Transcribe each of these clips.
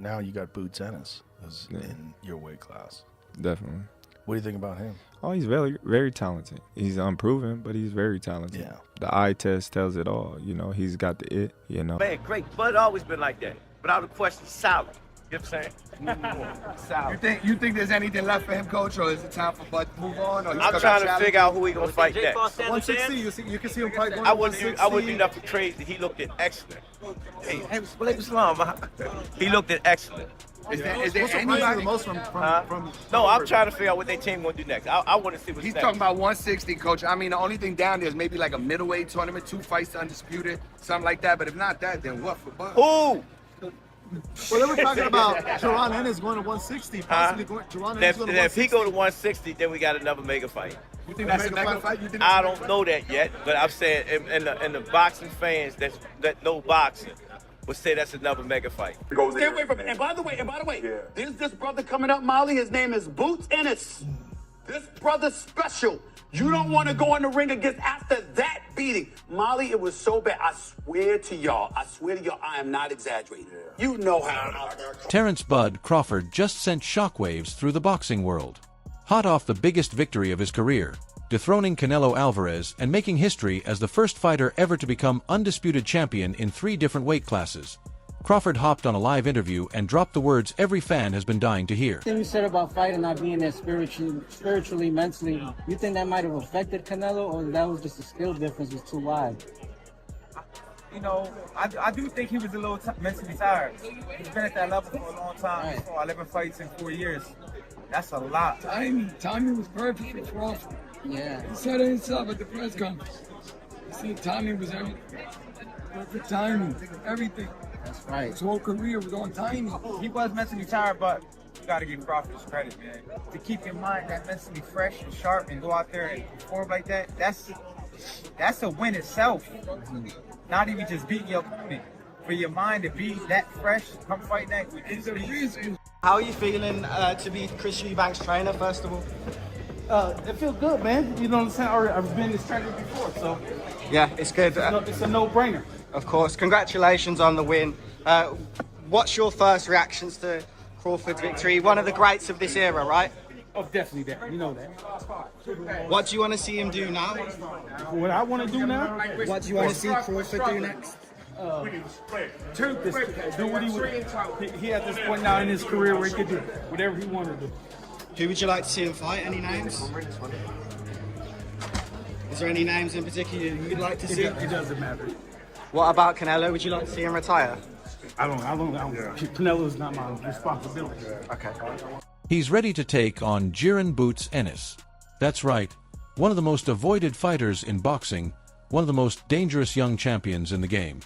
now you got Boots Ennis in your weight class. Definitely. What do you think about him? Oh, he's very, very talented. He's unproven, but he's very talented. Yeah. The eye test tells it all. You know, he's got the it, you know. Man, great. Bud always been like that. Without a question, solid. You know what I'm saying? Solid. You think there's anything left for him, Coach, or is it time for Bud to move on? Or I'm trying to figure out who he gonna fight next. 160, you can see him fight I wouldn't do nothing crazy. He looked at excellent. Hey, Islam. He looked at excellent. Is there anybody the most from No, I'm trying to figure out what their team gonna do next. I want to see what's He's next. talking about 160, Coach. I mean, the only thing down there is maybe like a middleweight tournament, 2 fights to undisputed, something like that. But if not that, then what for Bud? Who? Well, they were talking about Jaron Ennis going to 160, possibly going Jaron Ennis going to 160. If he go to 160, then we got another mega fight. You think that's a mega fight? I don't know that yet, but I'm saying, and the boxing fans that know boxing would say that's another mega fight. Stay away from it. And by the way, there's this brother coming up, Molly. His name is Boots Ennis. This brother's special. You don't want to go in the ring against after that beating. Molly, it was so bad. I swear to y'all, I am not exaggerating. You know how. Terence "Bud" Crawford just sent shockwaves through the boxing world. Hot off the biggest victory of his career, dethroning Canelo Alvarez and making history as the first fighter ever to become undisputed champion in 3 different weight classes, Crawford hopped on a live interview and dropped the words every fan has been dying to hear. Thing you said about fighting not being there spiritually, mentally, you think that might have affected Canelo, or that was just a skill difference was too wide? You know, I do think he was a little mentally tired. He's been at that level for a long time. Right. So 11 fights in 4 years. That's a lot. Timing was perfect for Crawford. Yeah. He said it himself at the press conference. He said timing was everything. Perfect timing, everything. That's right. His whole career was on timing. He was mentally tired, but you got to give Crawford his credit, man. To keep your mind that mentally fresh and sharp and go out there and perform like that, that's a win itself. Not even just beating your opponent. For your mind to be that fresh, come fight next week. It's a reason. How are you feeling to be Chris Eubank's trainer, first of all? It feels good, man. You know what I'm saying? I've been this trainer before, so Yeah, it's good. it's a no-brainer. Of course. Congratulations on the win. What's your first reactions to Crawford's victory? One of the greats of this era, right? Oh, definitely that. You know that. What do you want to see him do now? What I want to do now? What do you want to see Crawford do next? Turn this, do what he at this point now in his career where he could do whatever he wanted to do. Who would you like to see him fight? Any names? Is there any names in particular you'd like to see? It doesn't matter. What about Canelo? Would you like to see him retire? I don't. Canelo's not my responsibility. Okay. He's ready to take on Jaron Boots Ennis. That's right, one of the most avoided fighters in boxing, one of the most dangerous young champions in the game.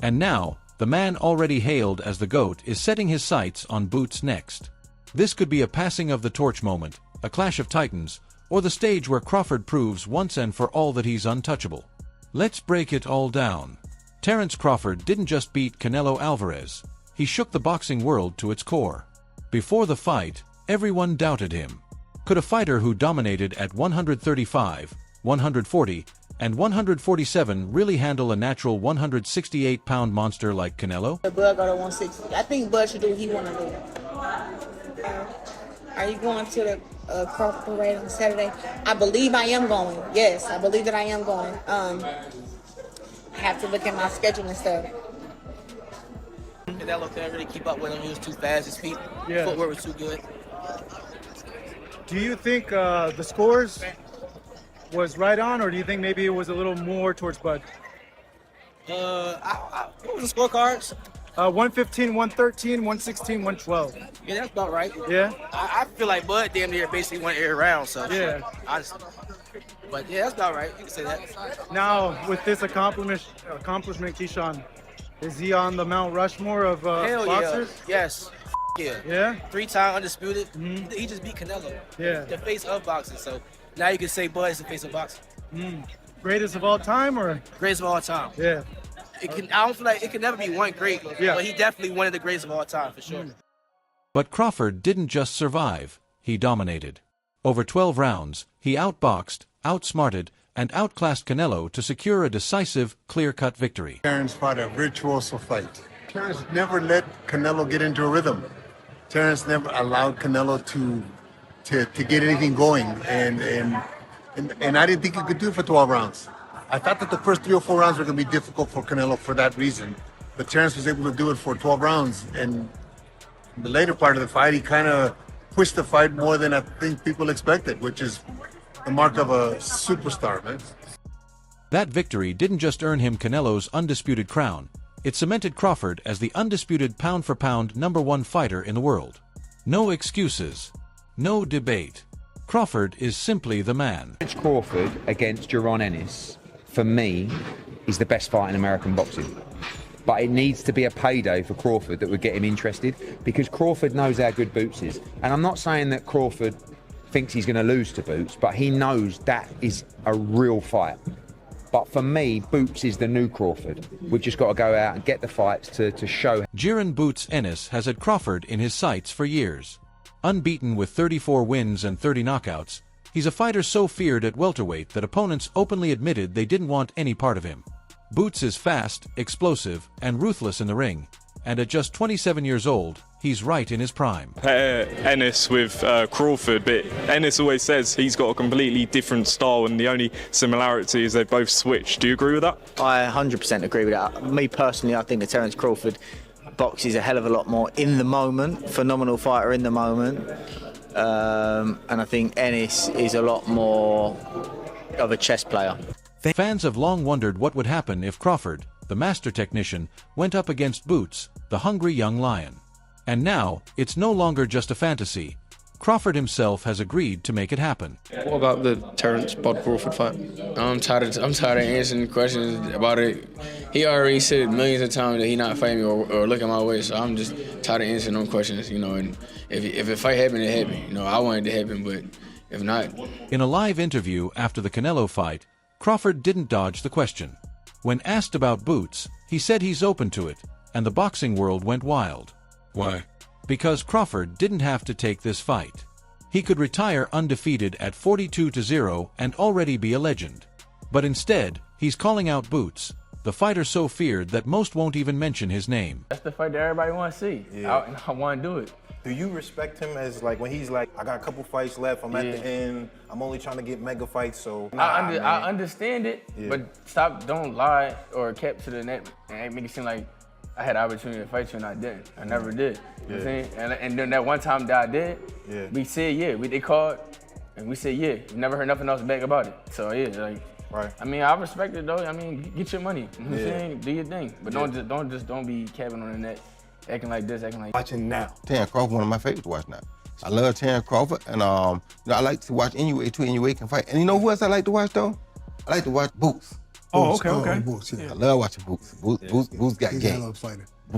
And now, the man already hailed as the GOAT is setting his sights on Boots next. This could be a passing of the torch moment, a clash of titans, or the stage where Crawford proves once and for all that he's untouchable. Let's break it all down. Terence Crawford didn't just beat Canelo Alvarez, he shook the boxing world to its core. Before the fight, everyone doubted him. Could a fighter who dominated at 135, 140, and 147 really handle a natural 168-pound monster like Canelo? Bud got a 160. I think Bud should do what he want to do. Are you going to the Crawford parade on Saturday? I believe I am going. Yes, I believe that I am going. I have to look at my schedule and stuff. Canelo couldn't really keep up with him. He was too fast. His feet, footwork was too good. Do you think the scores was right on, or do you think maybe it was a little more towards Bud? What was the scorecards? 115, 113, 116, 112. Yeah, that's about right. Yeah? I feel like Bud damn near basically won every round, so. Yeah. But yeah, that's about right. You can say that. Now, with this accomplishment, Keyshawn, is he on the Mount Rushmore of Hell boxers? Yeah. Yes. Yeah. Yeah? 3-time undisputed. He just beat Canelo. Yeah. The face of boxing, so now you can say Bud is the face of boxing. Greatest of all time, or? Greatest of all time. Yeah. I don't feel like it can never be one great, but he definitely one of the greatest of all time, for sure. But Crawford didn't just survive, he dominated. Over 12 rounds, he outboxed, outsmarted, and outclassed Canelo to secure a decisive, clear-cut victory. Terence fought a virtuoso fight. Terence never let Canelo get into a rhythm. Terence never allowed Canelo to get anything going, and I didn't think he could do it for 12 rounds. I thought that the first 3 or 4 rounds were going to be difficult for Canelo for that reason, but Terence was able to do it for 12 rounds, and in the later part of the fight, he kind of pushed the fight more than I think people expected, which is the mark of a superstar, man. That victory didn't just earn him Canelo's undisputed crown, it cemented Crawford as the undisputed pound-for-pound #1 fighter in the world. No excuses. No debate. Crawford is simply the man. Terence Crawford against Jaron Ennis, for me, is the best fight in American boxing. But it needs to be a payday for Crawford that would get him interested, because Crawford knows how good Boots is. And I'm not saying that Crawford thinks he's going to lose to Boots, but he knows that is a real fight. But for me, Boots is the new Crawford. We've just got to go out and get the fights to show. Jaron Boots Ennis has had Crawford in his sights for years. Unbeaten with 34 wins and 30 knockouts, he's a fighter so feared at welterweight that opponents openly admitted they didn't want any part of him. Boots is fast, explosive, and ruthless in the ring, and at just 27 years old, he's right in his prime. Pair Ennis with Crawford, but Ennis always says he's got a completely different style, and the only similarity is they both switch. Do you agree with that? I 100% agree with that. Me personally, I think that Terence Crawford boxes a hell of a lot more in the moment, phenomenal fighter in the moment, and I think Ennis is a lot more of a chess player. Fans have long wondered what would happen if Crawford, the master technician, went up against Boots, the hungry young lion. And now, it's no longer just a fantasy. Crawford himself has agreed to make it happen. What about the Terence Bud Crawford fight? I'm tired of answering questions about it. He already said millions of times that he's not fighting me or looking my way, so I'm just tired of answering those questions, you know. And if a fight happened, it happened. You know, I wanted it to happen, but if not. In a live interview after the Canelo fight, Crawford didn't dodge the question. When asked about Boots, he said he's open to it, and the boxing world went wild. Why? Because Crawford didn't have to take this fight. He could retire undefeated at 42-0 and already be a legend. But instead, he's calling out Boots, the fighter so feared that most won't even mention his name. That's the fight that everybody wants to see. Yeah. I want to do it. Do you respect him as, like, when he's like, I got a couple fights left, I'm at the end, I'm only trying to get mega fights, so... I understand it, but don't lie or cap to the net and make it seem like I had the opportunity to fight you and I didn't. I never did. You know what I'm saying? And then that one time that I did, we said they called, and we said We never heard nothing else back about it. So I mean, I respect it though. I mean, get your money. You know what I'm saying? Do your thing. But don't be capping on the net. Acting like this, acting like... Watching now. Terence Crawford, one of my favorites to watch now. I love Terence Crawford, and I like to watch Inoue too. Inoue can fight. And you know who else I like to watch though? I like to watch Boots. Oh, okay. Boots, I love watching Boots. Boots got game.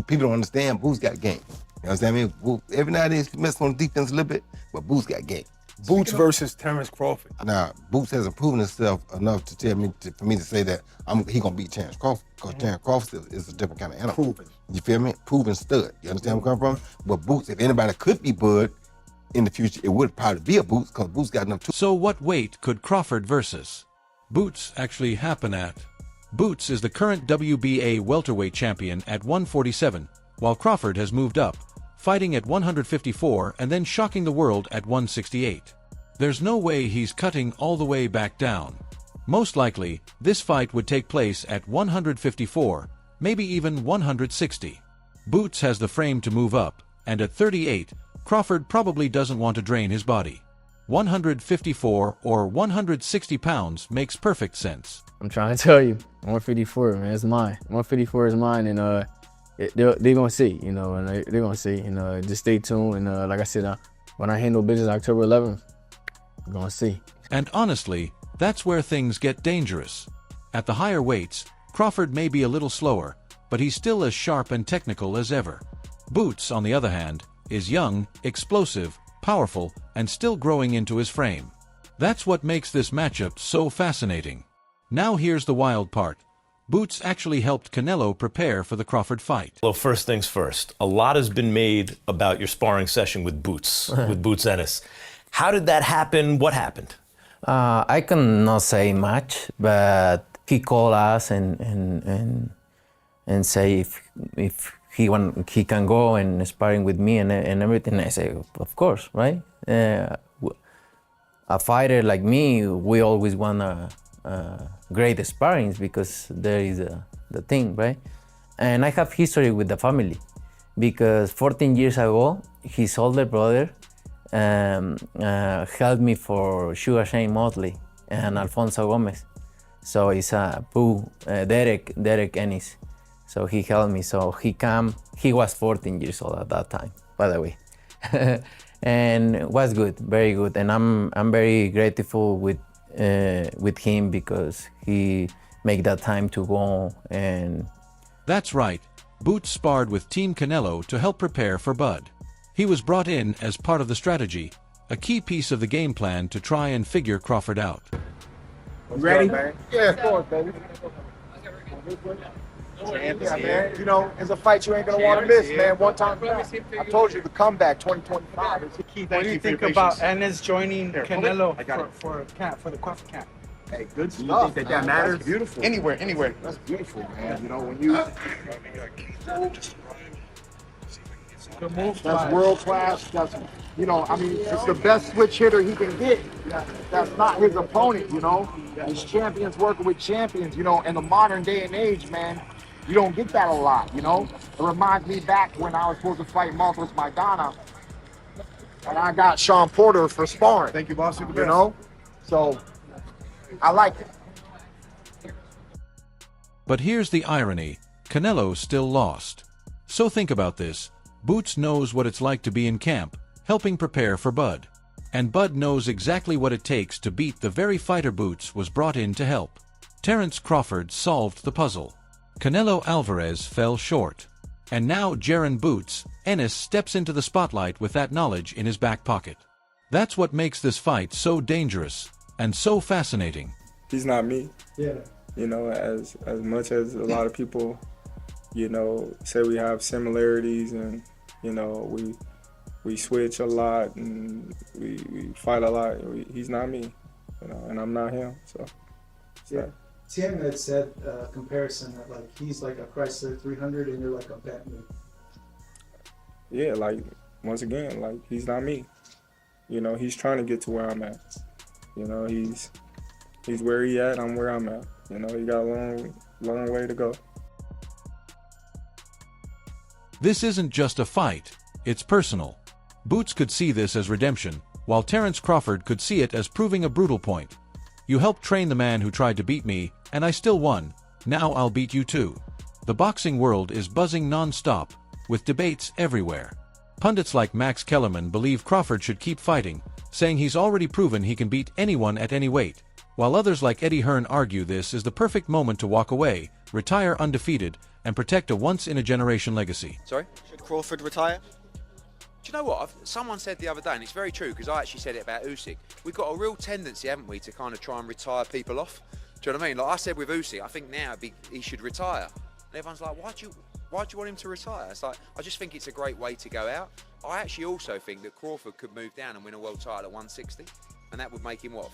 People don't understand Boots got game. You know what I mean? Boots, every now and then he messes on the defense a little bit, but Boots got game. Boots versus Terence Crawford. Now, Boots hasn't proven himself enough to tell me for me to say that he gonna beat Terence Crawford, because Terence Crawford is a different kind of animal. Proven. You feel me? Proven stud. You understand where I'm coming from? But Boots, if anybody could be Bud in the future, it would probably be a Boots, because Boots got enough. So what weight could Crawford versus Boots actually happen at? Boots is the current WBA welterweight champion at 147, while Crawford has moved up, fighting at 154 and then shocking the world at 168. There's no way he's cutting all the way back down. Most likely, this fight would take place at 154, maybe even 160. Boots has the frame to move up, and at 38, Crawford probably doesn't want to drain his body. 154 or 160 pounds makes perfect sense. I'm trying to tell you, 154, man, it's mine. 154 is mine, and they're gonna see, you know, and they're gonna see, you know, just stay tuned, and like I said, when I handle business October 11th, we're gonna see. And honestly, that's where things get dangerous. At the higher weights, Crawford may be a little slower, but he's still as sharp and technical as ever. Boots, on the other hand, is young, explosive, powerful, and still growing into his frame. That's what makes this matchup so fascinating. Now here's the wild part. Boots actually helped Canelo prepare for the Crawford fight. Well, first things first. A lot has been made about your sparring session with Boots, with Boots Ennis. How did that happen? What happened? I cannot say much, but he called us and say if he can go and sparring with me and everything. I say, of course, right? A fighter like me, we always want great sparrings because there is the thing, right? And I have history with the family because 14 years ago, his older brother helped me for Sugar Shane Motley and Alfonso Gomez. So it's Derek Ennis. So he helped me. So he was 14 years old at that time, by the way. And it was good, very good. And I'm very grateful with him because he made that time to go and... That's right. Boots sparred with Team Canelo to help prepare for Bud. He was brought in as part of the strategy, a key piece of the game plan to try and figure Crawford out. Ready? Yeah, of course, baby. Yeah, man. You know, it's a fight you ain't gonna want to miss, man. One time, I told you the comeback 2025 is the key. What do you think about Ennis joining Canelo for the Crawford camp? Hey, good stuff. You think that matters? That's beautiful. Anywhere. That's beautiful, man. You know, when you... That's world class. That's, you know, I mean, it's the best switch hitter he can get. That's not his opponent, you know. He's champions working with champions, you know. In the modern day and age, man, you don't get that a lot, you know. It reminds me back when I was supposed to fight Marcos Maidana, and I got Sean Porter for sparring. Thank you, boss. You know, So, I like it. But here's the irony. Canelo still lost. So think about this. Boots knows what it's like to be in camp, helping prepare for Bud. And Bud knows exactly what it takes to beat the very fighter Boots was brought in to help. Terence Crawford solved the puzzle. Canelo Alvarez fell short. And now Jaron Boots, Ennis steps into the spotlight with that knowledge in his back pocket. That's what makes this fight so dangerous and so fascinating. He's not me. Yeah. You know, as much as a lot of people, you know, say we have similarities and, you know, we switch a lot and we fight a lot. He's not me, you know, and I'm not him. So, Yeah. Tim had said comparison that like he's like a Chrysler 300 and you're like a Bentley. yeah, like once again, like he's not me. You know, he's trying to get to where I'm at. You know, he's where he at. I'm where I'm at. You know, he got a long way to go. This isn't just a fight, it's personal. Boots could see this as redemption, while Terence Crawford could see it as proving a brutal point. You helped train the man who tried to beat me, and I still won. Now I'll beat you too. The boxing world is buzzing non-stop, with debates everywhere. Pundits like Max Kellerman believe Crawford should keep fighting, saying he's already proven he can beat anyone at any weight, while others like Eddie Hearn argue this is the perfect moment to walk away, retire undefeated, and protect a once-in-a-generation legacy. Sorry? Should Crawford retire? Do you know what? Someone said the other day, and it's very true, because I actually said it about Usyk. We've got a real tendency, haven't we, to kind of try and retire people off. Do you know what I mean? Like I said with Usyk, I think now he should retire. And everyone's like, why do you want him to retire? It's like, I just think it's a great way to go out. I actually also think that Crawford could move down and win a world title at 160. And that would make him, what,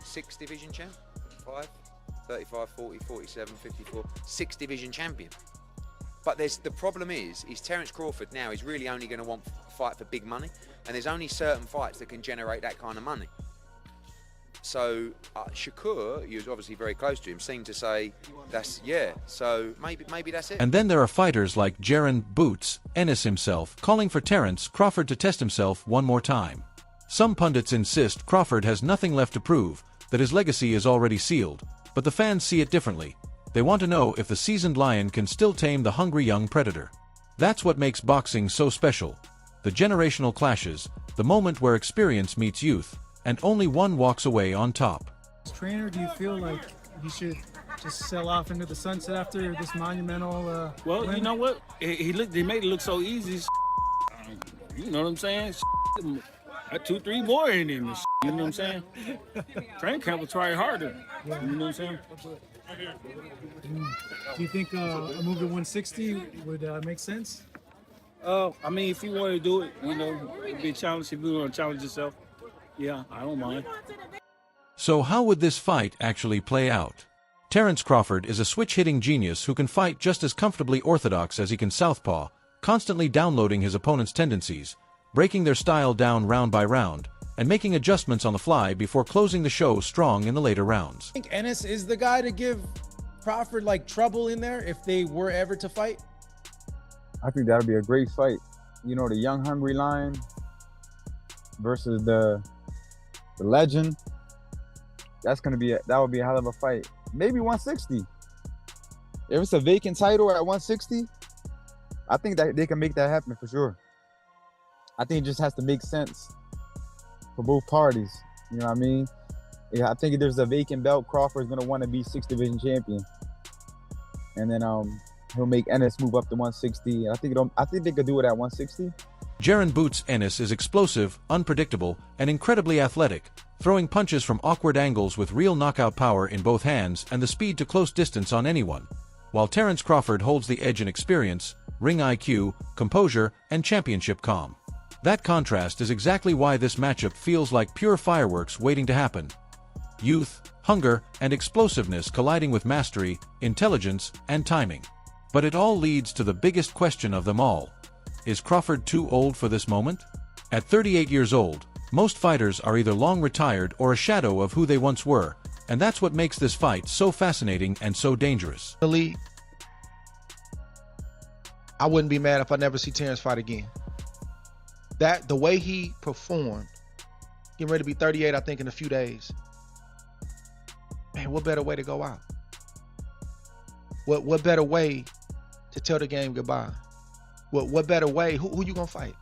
6 division champ? 5, 35, 40, 47, 54, 6 division champion. But the problem is Terence Crawford now is really only going to want to fight for big money, and there's only certain fights that can generate that kind of money. So Shakur, he was obviously very close to him, seemed to say, so maybe that's it. And then there are fighters like Jaron Boots, Ennis himself, calling for Terence Crawford to test himself one more time. Some pundits insist Crawford has nothing left to prove, that his legacy is already sealed, but the fans see it differently. They want to know if the seasoned lion can still tame the hungry young predator. That's what makes boxing so special. The generational clashes, the moment where experience meets youth, and only one walks away on top. Trainer, do you feel like he should just sell off into the sunset after this monumental well, win? You know what? He made it look so easy. You know what I'm saying? Got 2-3 more in him. You know what I'm saying? Training camp will try harder. You know what I'm saying? Do you think a move to 160 would make sense? I mean, if you want to do it, you know, it'd be a challenge. If you want to challenge yourself, yeah, I don't mind. So how would this fight actually play out? Terence Crawford is a switch-hitting genius who can fight just as comfortably orthodox as he can southpaw, constantly downloading his opponent's tendencies, breaking their style down round by round, and making adjustments on the fly before closing the show strong in the later rounds. I think Ennis is the guy to give Crawford like trouble in there if they were ever to fight. I think that'll be a great fight. You know, the young hungry lion versus the legend. That would be a hell of a fight. Maybe 160. If it's a vacant title at 160, I think that they can make that happen for sure. I think it just has to make sense for both parties. You know what I mean? Yeah, I think if there's a vacant belt, Crawford's gonna want to be 6th division champion, and then he'll make Ennis move up to 160. I think they could do it at 160. Jaron Boots Ennis is explosive, unpredictable, and incredibly athletic, throwing punches from awkward angles with real knockout power in both hands and the speed to close distance on anyone, while Terence Crawford holds the edge in experience, ring IQ, composure, and championship calm. That contrast is exactly why this matchup feels like pure fireworks waiting to happen. Youth, hunger, and explosiveness colliding with mastery, intelligence, and timing. But it all leads to the biggest question of them all. Is Crawford too old for this moment? At 38 years old, most fighters are either long retired or a shadow of who they once were, and that's what makes this fight so fascinating and so dangerous. I wouldn't be mad if I never see Terence fight again. The way he performed, getting ready to be 38, I think, in a few days. Man, what better way to go out? What better way to tell the game goodbye? What better way? Who you gonna fight?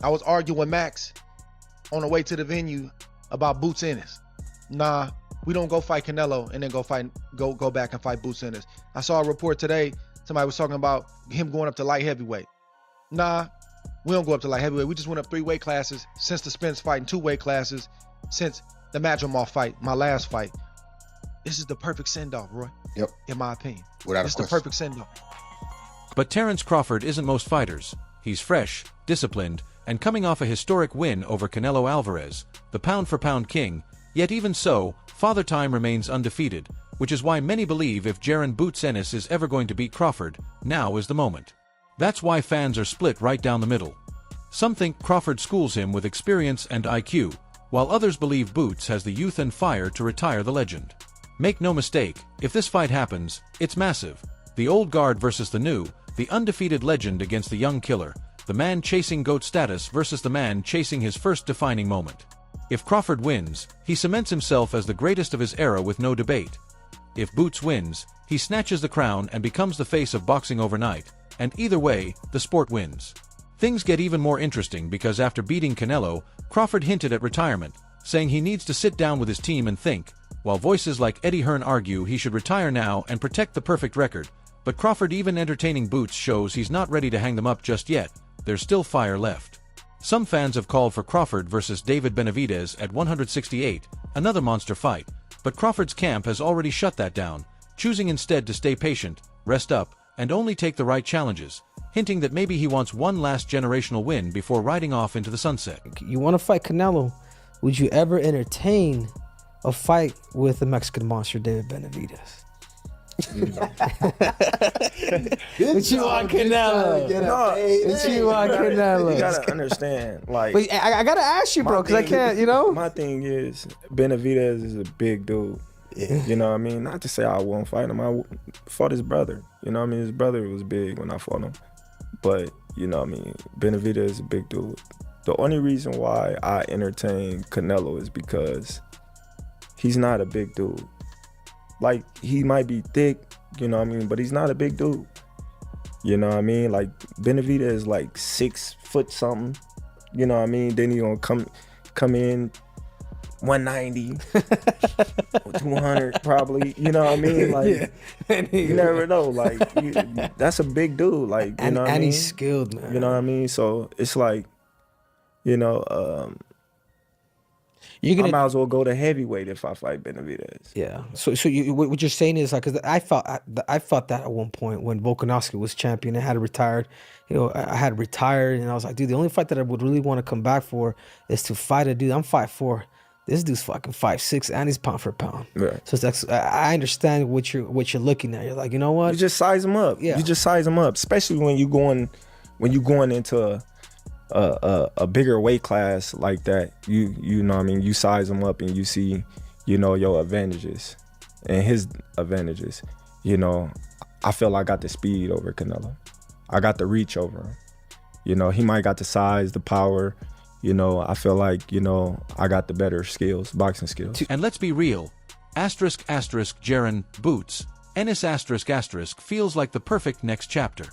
I was arguing with Max on the way to the venue about Boots Ennis. Nah, we don't go fight Canelo and then go back and fight Boots Ennis. I saw a report today. Somebody was talking about him going up to light heavyweight. Nah, we don't go up to light heavyweight. We just went up 3 weight classes since the Spence fight and 2 weight classes since the Madrimov fight, my last fight. This is the perfect send-off, Roy. Yep. In my opinion. Without a It's the question. perfect send-off. But Terence Crawford isn't most fighters. He's fresh, disciplined, and coming off a historic win over Canelo Alvarez, the pound-for-pound king. Yet even so, Father Time remains undefeated, which is why many believe if Jaron Boots Ennis is ever going to beat Crawford, now is the moment. That's why fans are split right down the middle. Some think Crawford schools him with experience and IQ, while others believe Boots has the youth and fire to retire the legend. Make no mistake, if this fight happens, it's massive. The old guard versus the new, the undefeated legend against the young killer, the man chasing GOAT status versus the man chasing his first defining moment. If Crawford wins, he cements himself as the greatest of his era with no debate. If Boots wins, he snatches the crown and becomes the face of boxing overnight, and either way, the sport wins. Things get even more interesting because after beating Canelo, Crawford hinted at retirement, saying he needs to sit down with his team and think, while voices like Eddie Hearn argue he should retire now and protect the perfect record. But Crawford even entertaining Boots shows he's not ready to hang them up just yet. There's still fire left. Some fans have called for Crawford versus David Benavidez at 168, another monster fight, but Crawford's camp has already shut that down, choosing instead to stay patient, rest up, and only take the right challenges, hinting that maybe he wants one last generational win before riding off into the sunset. You want to fight Canelo, would you ever entertain a fight with the Mexican monster David Benavidez? What you want, Canelo? What you want, Canelo? You gotta understand, like. But I gotta ask you, bro, because I can't, you know. My thing is, Benavidez is a big dude. Yeah. You know what I mean? Not to say I won't fight him. I fought his brother. You know what I mean? His brother was big when I fought him. But, you know what I mean? Benavidez is a big dude. The only reason why I entertain Canelo is because he's not a big dude. Like, he might be thick, you know what I mean? But he's not a big dude. You know what I mean? Like, Benavidez is like 6 foot something. You know what I mean? Then he gonna come in 190, 200 probably. You know what I mean? Like, you never know. Like, that's a big dude. Like, you know what I mean? And he's skilled, man. You know what I mean? So it's like, you know, I might as well go to heavyweight if I fight Benavidez. Yeah. So what you're saying is like, 'cause I felt that at one point when Volkanovski was champion, I had retired. You know, I had retired, and I was like, dude, the only fight that I would really want to come back for is to fight a dude. I'm 5'4". this dude's fucking 5'6" and he's pound for pound. Right. So it's I understand what you're looking at. You're like, you know what? You just size them up. Yeah. You just size them up, especially when you going into a bigger weight class like that. You know what I mean? You size them up and you see, you know, your advantages and his advantages. You know, I feel I got the speed over Canelo. I got the reach over him. You know, he might got the size, the power. You know, I feel like, you know, I got the better skills, boxing skills. And let's be real. Asterisk, asterisk, Jaron, Boots, Ennis, asterisk, asterisk, feels like the perfect next chapter.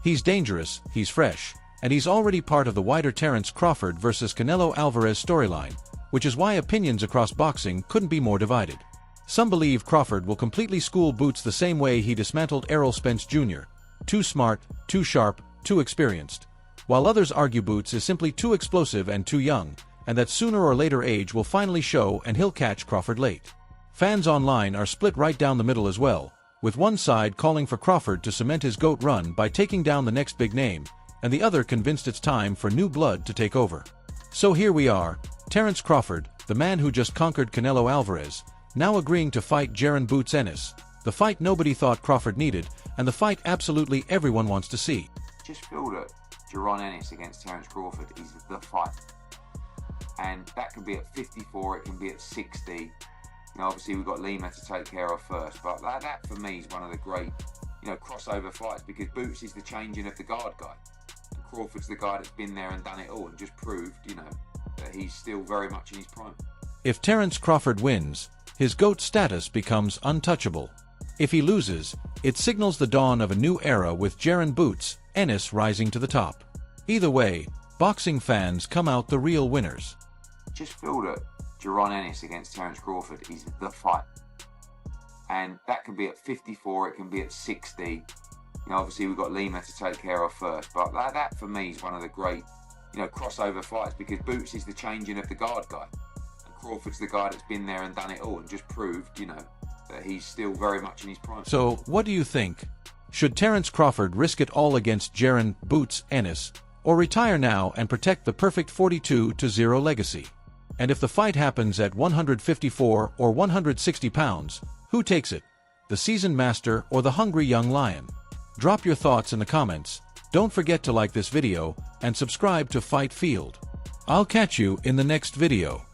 He's dangerous, he's fresh, and he's already part of the wider Terence Crawford versus Canelo Alvarez storyline, which is why opinions across boxing couldn't be more divided. Some believe Crawford will completely school Boots the same way he dismantled Errol Spence Jr. Too smart, too sharp, too experienced. While others argue Boots is simply too explosive and too young, and that sooner or later age will finally show and he'll catch Crawford late. Fans online are split right down the middle as well, with one side calling for Crawford to cement his GOAT run by taking down the next big name, and the other convinced it's time for new blood to take over. So here we are, Terence Crawford, the man who just conquered Canelo Alvarez, now agreeing to fight Jaron Boots Ennis, the fight nobody thought Crawford needed, and the fight absolutely everyone wants to see. Just feel that Jaron Ennis against Terence Crawford is the fight. And that can be at 54, it can be at 60. You know, obviously we've got Lima to take care of first, but that for me is one of the great, you know, crossover fights, because Boots is the changing of the guard guy. And Crawford's the guy that's been there and done it all and just proved, you know, that he's still very much in his prime. If Terence Crawford wins, his GOAT status becomes untouchable. If he loses, it signals the dawn of a new era with Jaron Boots Ennis rising to the top. Either way, boxing fans come out the real winners. Just feel that Jaron Ennis against Terence Crawford is the fight. And that can be at 54, it can be at 60. You know, obviously we've got Lima to take care of first, but that for me is one of the great, you know, crossover fights, because Boots is the changing of the guard guy. And Crawford's the guy that's been there and done it all and just proved, you know, that he's still very much in his prime. So, what do you think? Should Terence Crawford risk it all against Jaron Boots Ennis, or retire now and protect the perfect 42-0 legacy? And if the fight happens at 154 or 160 pounds, who takes it? The seasoned master or the hungry young lion? Drop your thoughts in the comments. Don't forget to like this video and subscribe to Fight Field. I'll catch you in the next video.